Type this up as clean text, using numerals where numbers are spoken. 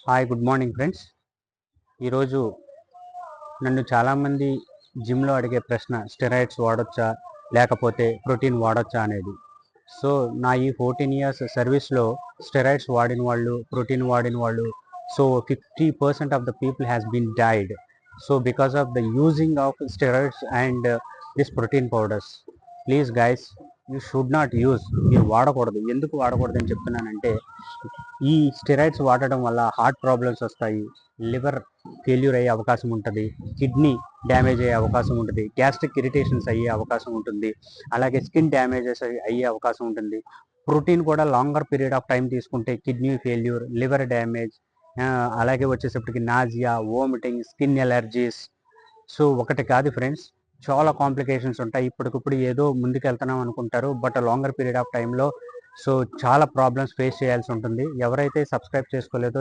Hi good morning friends. ఈరోజు నన్ను చాలామంది జిమ్లో అడిగే ప్రశ్న స్టెరాయిడ్స్ వాడొచ్చా లేకపోతే ప్రోటీన్ వాడొచ్చా అనేది. సో నా ఈ 14 ఇయర్స్ సర్వీస్లో స్టెరాయిడ్స్ వాడిన వాళ్ళు, ప్రోటీన్ వాడిన వాళ్ళు, so 50% of the people has been died. So because of the using of steroids and this protein powders. Please guys, you should not use. మీరు వాడకూడదు. ఎందుకు వాడకూడదు అని చెప్తున్నానంటే, ఈ స్టెరాయిడ్స్ వాడడం వల్ల హార్ట్ ప్రాబ్లమ్స్ వస్తాయి, లివర్ ఫెయిల్యూర్ అయ్యే అవకాశం ఉంటుంది, కిడ్నీ డ్యామేజ్ అయ్యే అవకాశం ఉంటుంది, గ్యాస్ట్రిక్ ఇరిటేషన్స్ అయ్యే అవకాశం ఉంటుంది, అలాగే స్కిన్ డ్యామేజెస్ అయ్యే అవకాశం ఉంటుంది. ప్రోటీన్ కూడా లాంగర్ పీరియడ్ ఆఫ్ టైం తీసుకుంటే కిడ్నీ ఫెయిల్యూర్, లివర్ డ్యామేజ్, అలాగే వచ్చేసప్పటికి nausea, vomiting, skin allergies. So ఒకటి కాదు ఫ్రెండ్స్, చాలా కాంప్లికేషన్స్ ఉంటాయి. ఇప్పటికిప్పుడు ఏదో ముందుకు వెళ్తున్నాం అనుకుంటారు, బట్ లాంగర్ పీరియడ్ ఆఫ్ టైంలో సో చాలా ప్రాబ్లమ్స్ ఫేస్ చేయాల్సి ఉంటుంది. ఎవరైతే సబ్స్క్రైబ్ చేసుకోలేదో